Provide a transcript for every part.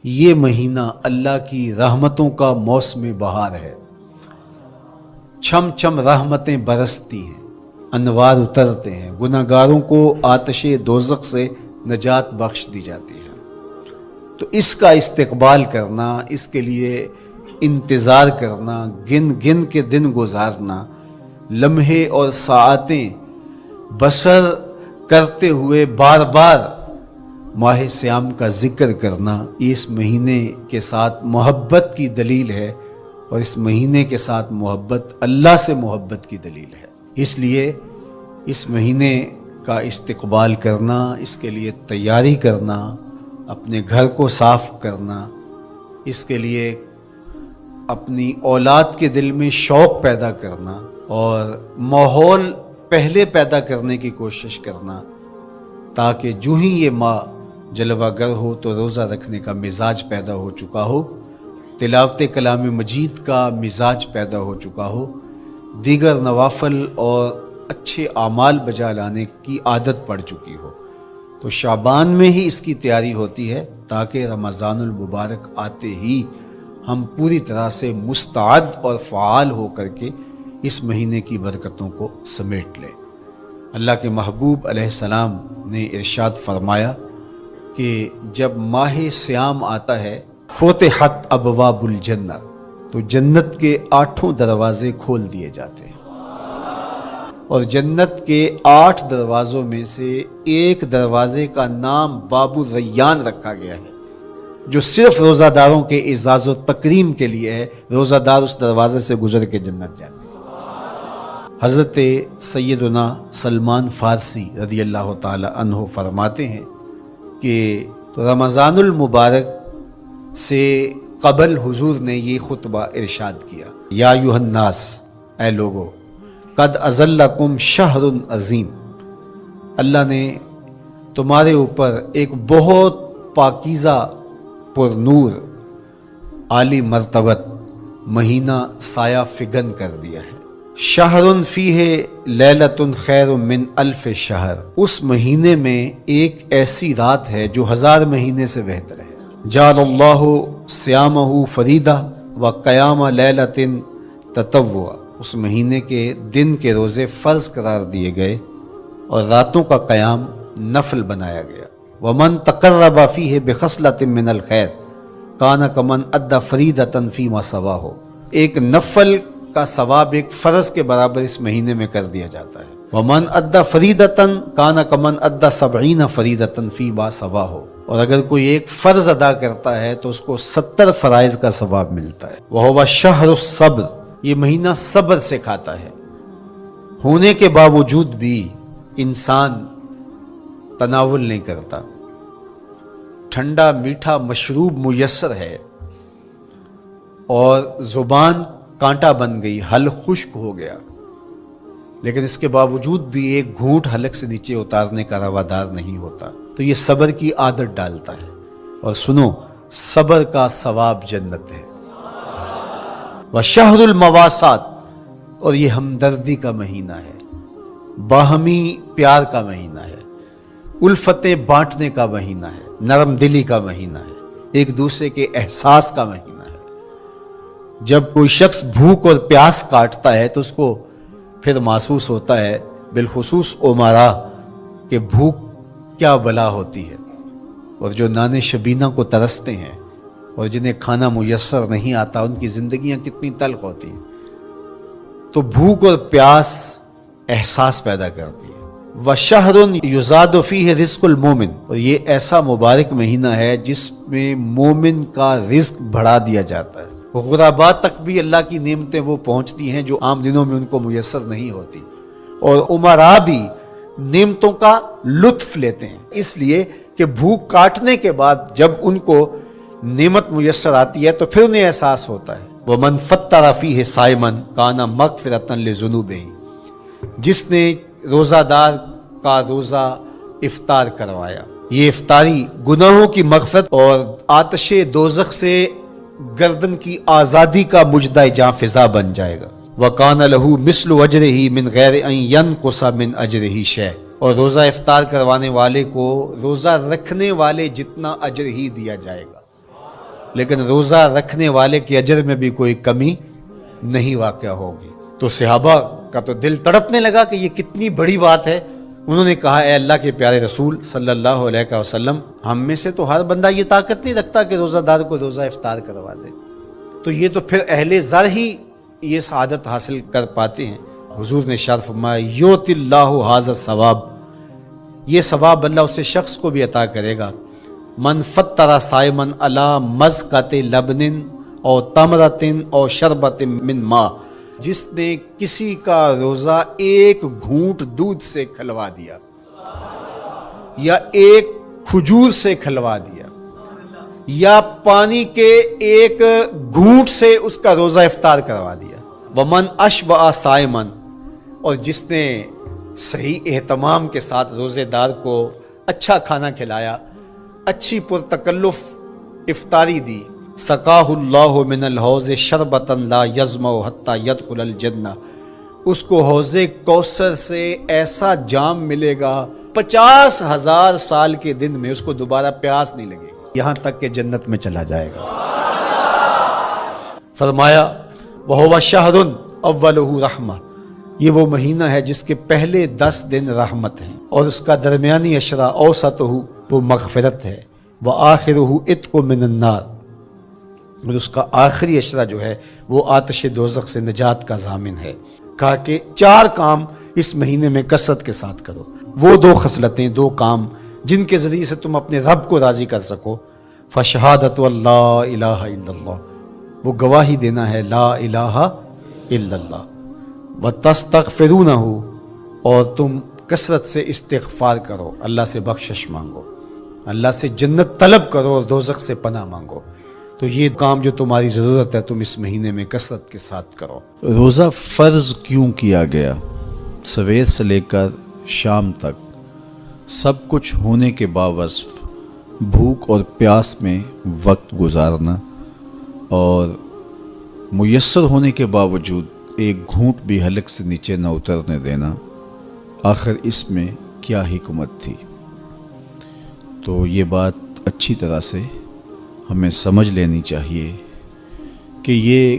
یہ مہینہ اللہ کی رحمتوں کا موسم بہار ہے۔ چھم چھم رحمتیں برستی ہیں، انوار اترتے ہیں، گناہگاروں کو آتش دوزخ سے نجات بخش دی جاتی ہے۔ تو اس کا استقبال کرنا، اس کے لیے انتظار کرنا، گن گن کے دن گزارنا، لمحے اور ساعتیں بسر کرتے ہوئے بار بار ماہ سیام کا ذکر کرنا، یہ اس مہینے کے ساتھ محبت کی دلیل ہے، اور اس مہینے کے ساتھ محبت اللہ سے محبت کی دلیل ہے۔ اس لیے اس مہینے کا استقبال کرنا، اس کے لیے تیاری کرنا، اپنے گھر کو صاف کرنا، اس کے لیے اپنی اولاد کے دل میں شوق پیدا کرنا اور ماحول پہلے پیدا کرنے کی کوشش کرنا، تاکہ جو ہی یہ ماہ جلوہ گر ہو تو روزہ رکھنے کا مزاج پیدا ہو چکا ہو، تلاوت کلام مجید کا مزاج پیدا ہو چکا ہو، دیگر نوافل اور اچھے اعمال بجا لانے کی عادت پڑ چکی ہو۔ تو شعبان میں ہی اس کی تیاری ہوتی ہے، تاکہ رمضان المبارک آتے ہی ہم پوری طرح سے مستعد اور فعال ہو کر کے اس مہینے کی برکتوں کو سمیٹ لیں۔ اللہ کے محبوب علیہ السلام نے ارشاد فرمایا کہ جب ماہ سیام آتا ہے فتحت ابواب الجنہ، تو جنت کے 8 دروازے کھول دیے جاتے ہیں، اور جنت کے 8 دروازوں میں سے ایک دروازے کا نام باب الریان رکھا گیا ہے، جو صرف روزہ داروں کے اعزاز و تکریم کے لیے ہے۔ روزہ دار اس دروازے سے گزر کے جنت جاتے ہیں۔ حضرت سیدنا سلمان فارسی رضی اللہ تعالی عنہ فرماتے ہیں کہ رمضان المبارک سے قبل حضور نے یہ خطبہ ارشاد کیا، یا ایھا الناس، اے لوگو، قد اظلکم شہر عظیم، اللہ نے تمہارے اوپر ایک بہت پاکیزہ، پر نور، عالی مرتبت مہینہ سایہ فگن کر دیا ہے۔ شہر فیہ لیلۃ خیر من الف شہر، اس مہینے میں ایک ایسی رات ہے جو 1000 مہینے سے بہتر ہے۔ جعل اللہ صیامہ فریدہ و قیام لیلۃ تطوع، اس مہینے کے دن کے روزے فرض قرار دیے گئے اور راتوں کا قیام نفل بنایا گیا۔ ومن تقرب فیہ بخصلۃ من الخیر کان کمن ادى فریدۃ فیما سواہ، ایک نفل کا ثواب ایک فرض کے برابر اس مہینے میں کر دیا جاتا ہے۔ ومن ادى فریدۃ کان کمن ادى 70 فریدۃ فیما سواہ، اور اگر کوئی ایک فرض ادا کرتا ہے تو اس کو 70 فرائض کا ثواب ملتا ہے۔ وہو شہر الصبر، یہ مہینہ صبر سے کھاتا ہے، ہونے کے باوجود بھی انسان تناول نہیں کرتا۔ ٹھنڈا میٹھا مشروب میسر ہے اور زبان کانٹا بن گئی، حلق خشک ہو گیا، لیکن اس کے باوجود بھی ایک گھونٹ حلق سے نیچے اتارنے کا روادار نہیں ہوتا، تو یہ صبر کی عادت ڈالتا ہے۔ اور سنو، صبر کا ثواب جنت ہے۔ وشہر المواسات، اور یہ ہمدردی کا مہینہ ہے، باہمی پیار کا مہینہ ہے، الفتیں بانٹنے کا مہینہ ہے، نرم دلی کا مہینہ ہے، ایک دوسرے کے احساس کا مہینہ ہے۔ جب کوئی شخص بھوک اور پیاس کاٹتا ہے تو اس کو پھر محسوس ہوتا ہے، بالخصوص امراء، کہ بھوک کیا بلا ہوتی ہے، اور جو نان شبینہ کو ترستے ہیں اور جنہیں کھانا میسر نہیں آتا، ان کی زندگیاں کتنی تلخ ہوتی ہیں۔ تو بھوک اور پیاس احساس پیدا کرتی ہے۔ وَشَهْرٌ يُزَادُ فِيهِ رِزْقُ الْمُؤْمِنِ، اور یہ ایسا مبارک مہینہ ہے جس میں مومن کا رزق بڑھا دیا جاتا ہے۔ غرباء تک بھی اللہ کی نعمتیں وہ پہنچتی ہیں جو عام دنوں میں ان کو میسر نہیں ہوتی، اور امراء بھی نعمتوں کا لطف لیتے ہیں، اس لیے کہ بھوک کاٹنے کے بعد جب ان کو نعمت میسر آتی ہے تو پھر انہیں احساس ہوتا ہے۔ وَمَنْ فَطَّرَ فِيهِ صَائِمًا كَانَ مَغْفِرَةً لِذُنُوبِهِ، جس نے روزہ دار کا روزہ افطار کروایا، یہ افطاری گناہوں کی مغفرت اور آتش دوزخ سے گردن کی آزادی کا مجدہ جاں فضا بن جائے گا۔ وَقَانَ لَهُ مِثْلُ أَجْرِهِ مِنْ غَيْرِ أَنْ يَنْقُصَ مِنْ أَجْرِهِ شَيْءٌ، اور روزہ افطار کروانے والے کو روزہ رکھنے والے جتنا اجر ہی دیا جائے گا۔ لیکن روزہ رکھنے والے کے اجر میں بھی کوئی کمی نہیں واقع ہوگی۔ تو صحابہ کا تو دل تڑپنے لگا کہ یہ کتنی بڑی بات ہے۔ انہوں نے کہا اے اللہ کے پیارے رسول صلی اللہ علیہ وسلم، ہم میں سے تو ہر بندہ یہ طاقت نہیں رکھتا کہ روزہ دار کو روزہ افطار کروا دے، تو یہ تو پھر اہل زر ہی یہ سعادت حاصل کر پاتے ہیں۔ حضور نے ارشاد فرمایا یؤت اللہ ھذا الثواب، یہ ثواب اللہ اسے شخص کو بھی عطا کرے گا۔ من فطر صائما علی مزقۃ لبن او تمرۃ او شربۃ من ماء، جس نے کسی کا روزہ ایک گھونٹ دودھ سے کھلوا دیا یا ایک کھجور سے کھلوا دیا یا پانی کے ایک گھونٹ سے اس کا روزہ افطار کروا دیا۔ ومن اشبع صائما، اور جس نے صحیح اہتمام کے ساتھ روزے دار کو اچھا کھانا کھلایا، اچھی پرتکلف افطاری دی، سقاہ اللہ من الحوض شربتا لا یظمأ حتی یدخل الجنہ، اس کو حوض کوثر سے ایسا جام ملے گا 50,000 سال کے دن میں اس کو دوبارہ پیاس نہیں لگے گی، یہاں تک کہ جنت میں چلا جائے گا۔ فرمایا وَهُوَ شَهْرٌ أَوَّلُهُ رَحْمَةٌ، یہ وہ مہینہ ہے جس کے پہلے 10 دن رحمت ہیں، اور اس کا درمیانی عشرہ اوسطہ وہ مغفرت ہے، وآخرہ عتق من النار، اور اس کا آخری عشرہ جو ہے وہ آتش دوزخ سے نجات کا ضامن ہے۔ کہا کہ 4 کام اس مہینے میں کثرت کے ساتھ کرو، وہ 2 خصلتیں، 2 کام جن کے ذریعے سے تم اپنے رب کو راضی کر سکو۔ فشہادت اللہ الہ الا اللہ، وہ گواہی دینا ہے لا الہ الا اللہ، وتستغفرونہ، اور تم کثرت سے استغفار کرو، اللہ سے بخشش مانگو، اللہ سے جنت طلب کرو اور دوزخ سے پناہ مانگو۔ تو یہ کام جو تمہاری ضرورت ہے تم اس مہینے میں کثرت کے ساتھ کرو۔ روزہ فرض کیوں کیا گیا؟ سویر سے لے کر شام تک سب کچھ ہونے کے باوصف بھوک اور پیاس میں وقت گزارنا اور میسر ہونے کے باوجود ایک گھونٹ بھی حلق سے نیچے نہ اترنے دینا، آخر اس میں کیا حکمت تھی؟ تو یہ بات اچھی طرح سے ہمیں سمجھ لینی چاہیے کہ یہ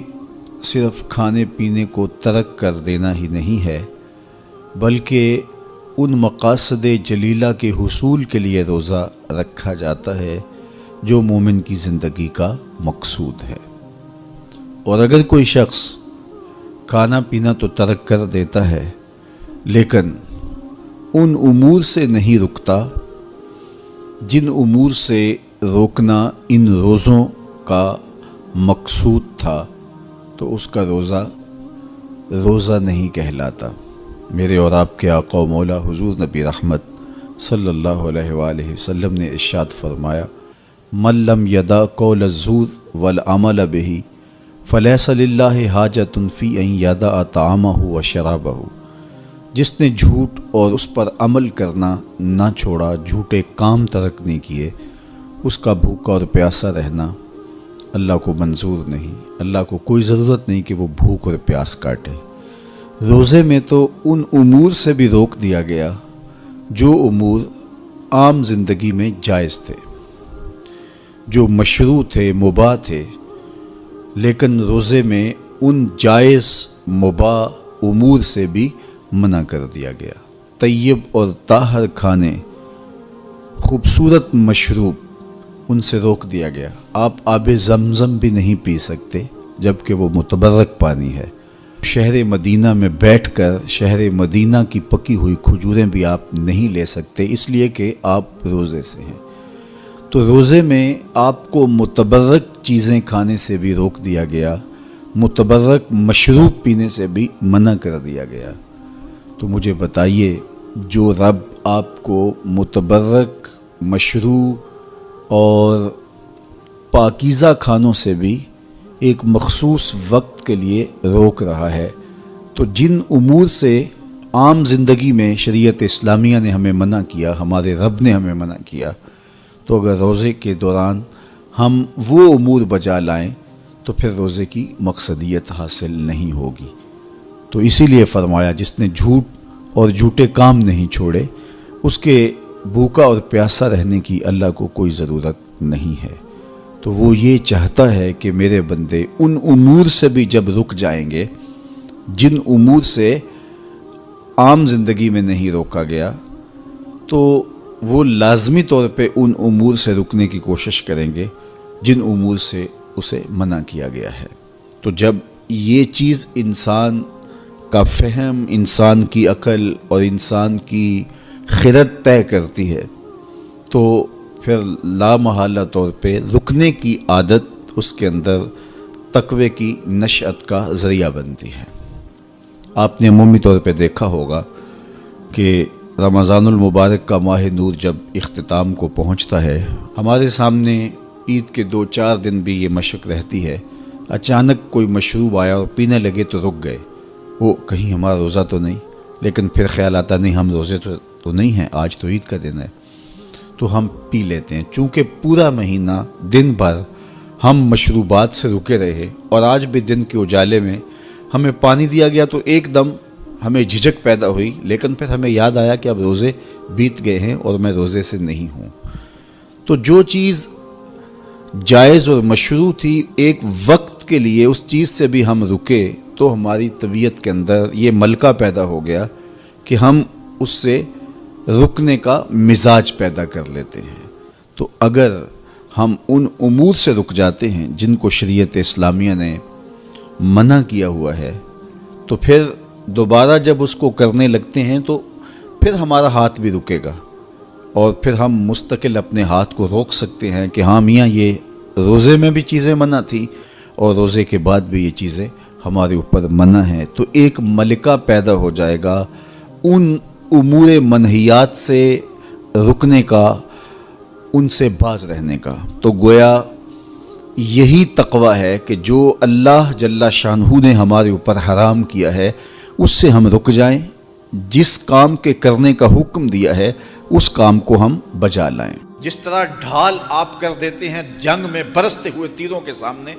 صرف کھانے پینے کو ترک کر دینا ہی نہیں ہے، بلکہ ان مقاصد جلیلہ کے حصول کے لیے روزہ رکھا جاتا ہے جو مومن کی زندگی کا مقصود ہے۔ اور اگر کوئی شخص کھانا پینا تو ترک کر دیتا ہے لیکن ان امور سے نہیں رکتا جن امور سے روکنا ان روزوں کا مقصود تھا، تو اس کا روزہ نہیں کہلاتا۔ میرے اور آپ کے آقا و مولا حضور نبی رحمت صلی اللہ علیہ وآلہ وسلم نے ارشاد فرمایا من لم یدع قول الزور والعمل بہ فلیس للہ حاجۃ فی ان یدع طعامہ وشرابہ، جس نے جھوٹ اور اس پر عمل کرنا نہ چھوڑا، جھوٹے کام ترک نہیں کیے، اس کا بھوکا اور پیاسا رہنا اللہ کو منظور نہیں۔ اللہ کو کوئی ضرورت نہیں کہ وہ بھوک اور پیاس کاٹے۔ روزے میں تو ان امور سے بھی روک دیا گیا جو امور عام زندگی میں جائز تھے، جو مشروع تھے، مباح تھے، لیکن روزے میں ان جائز مباح امور سے بھی منع کر دیا گیا۔ طیب اور طاہر کھانے، خوبصورت مشروب، ان سے روک دیا گیا۔ آپ آب زمزم بھی نہیں پی سکتے جبکہ وہ متبرک پانی ہے۔ شہر مدینہ میں بیٹھ کر شہر مدینہ کی پکی ہوئی کھجوریں بھی آپ نہیں لے سکتے، اس لیے کہ آپ روزے سے ہیں۔ تو روزے میں آپ کو متبرک چیزیں کھانے سے بھی روک دیا گیا، متبرک مشروب پینے سے بھی منع کر دیا گیا۔ تو مجھے بتائیے، جو رب آپ کو متبرک، مشروع اور پاکیزہ کھانوں سے بھی ایک مخصوص وقت کے لیے روک رہا ہے، تو جن امور سے عام زندگی میں شریعت اسلامیہ نے ہمیں منع کیا، ہمارے رب نے ہمیں منع کیا، تو اگر روزے کے دوران ہم وہ امور بجا لائیں تو پھر روزے کی مقصدیت حاصل نہیں ہوگی۔ تو اسی لیے فرمایا جس نے جھوٹ اور جھوٹے کام نہیں چھوڑے، اس کے بھوکا اور پیاسا رہنے کی اللہ کو کوئی ضرورت نہیں ہے۔ تو وہ یہ چاہتا ہے کہ میرے بندے ان امور سے بھی جب رک جائیں گے جن امور سے عام زندگی میں نہیں روکا گیا، تو وہ لازمی طور پہ ان امور سے رکنے کی کوشش کریں گے جن امور سے اسے منع کیا گیا ہے۔ تو جب یہ چیز انسان کا فہم، انسان کی عقل اور انسان کی خرد طے کرتی ہے تو پھر لامحالہ طور پہ رکنے کی عادت اس کے اندر تقوی کی نشأت کا ذریعہ بنتی ہے۔ آپ نے عمومی طور پہ دیکھا ہوگا کہ رمضان المبارک کا ماہ نور جب اختتام کو پہنچتا ہے، ہمارے سامنے عید کے 2-4 دن بھی یہ مشق رہتی ہے، اچانک کوئی مشروب آیا اور پینے لگے تو رک گئے، وہ کہیں ہمارا روزہ تو نہیں، لیکن پھر خیال آتا نہیں ہم روزے تو نہیں ہیں، آج تو عید کا دن ہے، تو ہم پی لیتے ہیں۔ چونکہ پورا مہینہ دن بھر ہم مشروبات سے رکے رہے اور آج بھی دن کے اجالے میں ہمیں پانی دیا گیا تو ایک دم ہمیں جھجک پیدا ہوئی، لیکن پھر ہمیں یاد آیا کہ اب روزے بیت گئے ہیں اور میں روزے سے نہیں ہوں۔ تو جو چیز جائز اور مشروع تھی ایک وقت کے لیے اس چیز سے بھی ہم رکے تو ہماری طبیعت کے اندر یہ ملکہ پیدا ہو گیا کہ ہم اس سے رکنے کا مزاج پیدا کر لیتے ہیں۔ تو اگر ہم ان امور سے رک جاتے ہیں جن کو شریعت اسلامیہ نے منع کیا ہوا ہے تو پھر دوبارہ جب اس کو کرنے لگتے ہیں تو پھر ہمارا ہاتھ بھی رکے گا اور پھر ہم مستقل اپنے ہاتھ کو روک سکتے ہیں کہ ہاں میاں یہ روزے میں بھی چیزیں منع تھی اور روزے کے بعد بھی یہ چیزیں ہمارے اوپر منع ہیں۔ تو ایک ملکہ پیدا ہو جائے گا ان امور منہیات سے رکنے کا، ان سے باز رہنے کا۔ تو گویا یہی تقوی ہے کہ جو اللہ جل شانہ نے ہمارے اوپر حرام کیا ہے اس سے ہم رک جائیں، جس کام کے کرنے کا حکم دیا ہے اس کام کو ہم بجا لائیں۔ جس طرح ڈھال آپ کر دیتے ہیں جنگ میں برستے ہوئے تیروں کے سامنے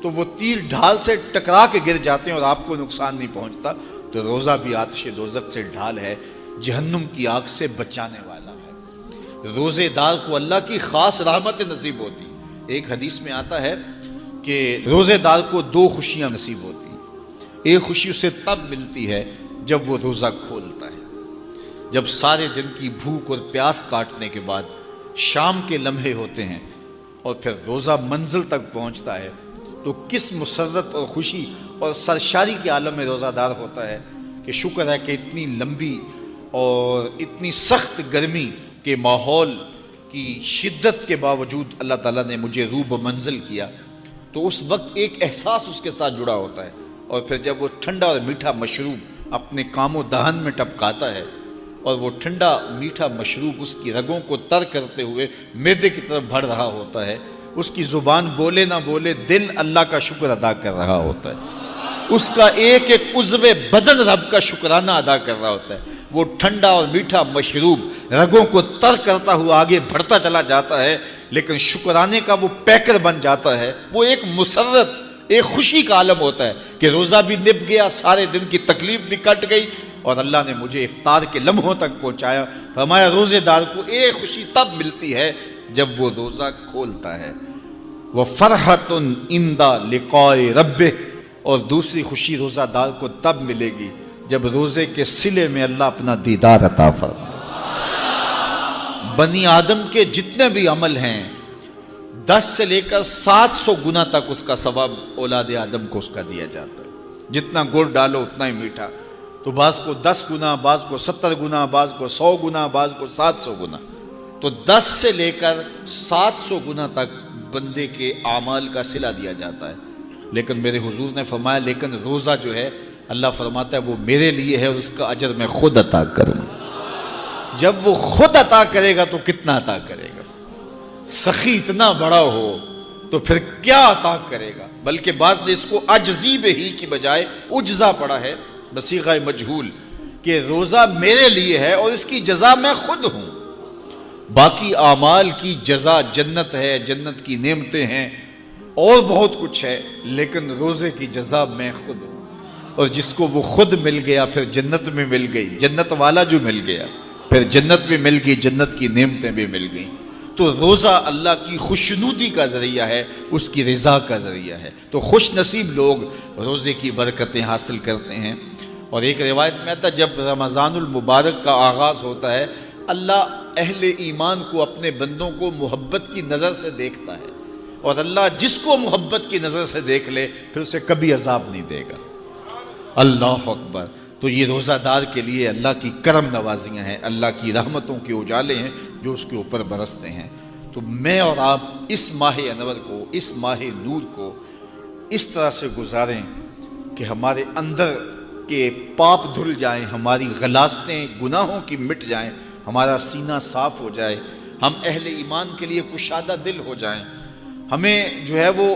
تو وہ تیر ڈھال سے ٹکرا کے گر جاتے ہیں اور آپ کو نقصان نہیں پہنچتا، تو روزہ بھی آتش دوزخ سے ڈھال ہے، جہنم کی آگ سے بچانے والا ہے۔ روزے دار کو اللہ کی خاص رحمت نصیب ہوتی۔ ایک حدیث میں آتا ہے کہ روزے دار کو 2 خوشیاں نصیب ہوتی۔ ایک خوشی اسے تب ملتی ہے جب وہ روزہ کھولتا ہے، جب سارے دن کی بھوک اور پیاس کاٹنے کے بعد شام کے لمحے ہوتے ہیں اور پھر روزہ منزل تک پہنچتا ہے تو کس مسرت اور خوشی اور سرشاری کے عالم میں روزہ دار ہوتا ہے کہ شکر ہے کہ اتنی لمبی اور اتنی سخت گرمی کے ماحول کی شدت کے باوجود اللہ تعالیٰ نے مجھے روب منزل کیا۔ تو اس وقت ایک احساس اس کے ساتھ جڑا ہوتا ہے، اور پھر جب وہ ٹھنڈا اور میٹھا مشروب اپنے کام و دہن میں ٹپکاتا ہے اور وہ ٹھنڈا میٹھا مشروب اس کی رگوں کو تر کرتے ہوئے معدے کی طرف بڑھ رہا ہوتا ہے، اس کی زبان بولے نہ بولے دل اللہ کا شکر ادا کر رہا ہوتا ہے، اس کا ایک ایک عضو بدن رب کا شکرانہ ادا کر رہا ہوتا ہے۔ وہ ٹھنڈا اور میٹھا مشروب رگوں کو تر کرتا ہوا آگے بڑھتا چلا جاتا ہے، لیکن شکرانے کا وہ پیکر بن جاتا ہے۔ وہ ایک مسرت، ایک خوشی کا عالم ہوتا ہے کہ روزہ بھی نب گیا، سارے دن کی تکلیف بھی کٹ گئی اور اللہ نے مجھے افطار کے لمحوں تک پہنچایا۔ فرمایا روزے دار کو ایک خوشی تب ملتی ہے جب وہ روزہ کھولتا ہے، وَفَرْحَةٌ عِنْدَ لِقَاءِ رَبِّهِ، اور دوسری خوشی روزہ دار کو تب ملے گی جب روزے کے صلے میں اللہ اپنا دیدار عطا فرمائے۔ بنی آدم کے جتنے بھی عمل ہیں 10 سے لے کر 700 گنا تک اس کا ثواب اولاد آدم کو اس کا دیا جاتا ہے۔ جتنا گڑ ڈالو اتنا ہی میٹھا، تو بعض کو 10 گنا، بعض کو 70 گنا، بعض کو 100 گنا، بعض کو 700 گنا، تو 10 سے لے کر 700 گنا تک بندے کے اعمال کا صلہ دیا جاتا ہے۔ لیکن میرے حضور نے فرمایا لیکن روزہ جو ہے اللہ فرماتا ہے وہ میرے لیے ہے اور اس کا اجر میں خود عطا کروں۔ جب وہ خود عطا کرے گا تو کتنا عطا کرے گا؟ سخی اتنا بڑا ہو تو پھر کیا عطا کرے گا؟ بلکہ بعض نے اس کو عجزی بہی کی بجائے عجزہ پڑھا ہے بصیغہ مجہول، کہ روزہ میرے لیے ہے اور اس کی جزا میں خود ہوں۔ باقی اعمال کی جزا جنت ہے، جنت کی نعمتیں ہیں اور بہت کچھ ہے، لیکن روزے کی جزا میں خود ہوں۔ اور جس کو وہ خود مل گیا پھر جنت میں مل گئی، جنت والا جو مل گیا پھر جنت بھی مل گئی، جنت کی نعمتیں بھی مل گئیں۔ تو روزہ اللہ کی خوشنودی کا ذریعہ ہے، اس کی رضا کا ذریعہ ہے۔ تو خوش نصیب لوگ روزے کی برکتیں حاصل کرتے ہیں۔ اور ایک روایت میں آتا ہے جب رمضان المبارک کا آغاز ہوتا ہے، اللہ اہل ایمان کو، اپنے بندوں کو محبت کی نظر سے دیکھتا ہے، اور اللہ جس کو محبت کی نظر سے دیکھ لے پھر اسے کبھی عذاب نہیں دے گا۔ اللہ اکبر۔ تو یہ روزہ دار کے لیے اللہ کی کرم نوازیاں ہیں، اللہ کی رحمتوں کے اجالے ہیں جو اس کے اوپر برستے ہیں۔ تو میں اور آپ اس ماہ انور کو، اس ماہ نور کو اس طرح سے گزاریں کہ ہمارے اندر کے پاپ دھل جائیں، ہماری غلاظتیں گناہوں کی مٹ جائیں، ہمارا سینہ صاف ہو جائے، ہم اہل ایمان کے لیے کشادہ دل ہو جائیں، ہمیں جو ہے وہ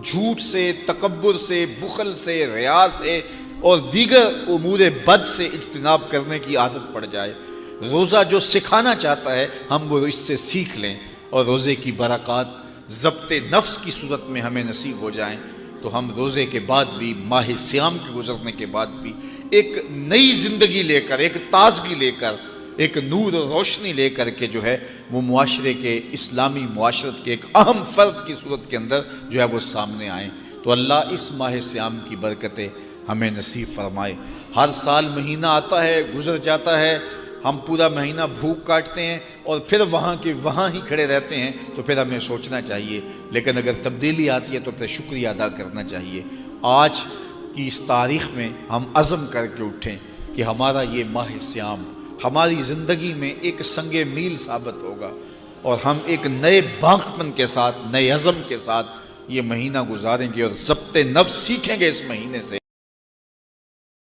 جھوٹ سے، تکبر سے، بخل سے، ریا سے اور دیگر امور بد سے اجتناب کرنے کی عادت پڑ جائے۔ روزہ جو سکھانا چاہتا ہے ہم وہ اس سے سیکھ لیں، اور روزے کی برکات ضبط نفس کی صورت میں ہمیں نصیب ہو جائیں، تو ہم روزے کے بعد بھی، ماہ صیام کے گزرنے کے بعد بھی ایک نئی زندگی لے کر، ایک تازگی لے کر، ایک نور و روشنی لے کر کے جو ہے وہ معاشرے کے، اسلامی معاشرت کے ایک اہم فرد کی صورت کے اندر جو ہے وہ سامنے آئیں۔ تو اللہ اس ماہ صیام کی برکتیں ہمیں نصیب فرمائے۔ ہر سال مہینہ آتا ہے، گزر جاتا ہے، ہم پورا مہینہ بھوک کاٹتے ہیں اور پھر وہاں کے وہاں ہی کھڑے رہتے ہیں، تو پھر ہمیں سوچنا چاہیے، لیکن اگر تبدیلی آتی ہے تو پھر شکریہ ادا کرنا چاہیے۔ آج کی اس تاریخ میں ہم عزم کر کے اٹھیں کہ ہمارا یہ ماہ صیام ہماری زندگی میں ایک سنگ میل ثابت ہوگا، اور ہم ایک نئے بانکپن کے ساتھ، نئے عزم کے ساتھ یہ مہینہ گزاریں گے، اور ضبط نفس سیکھیں گے اس مہینے سے۔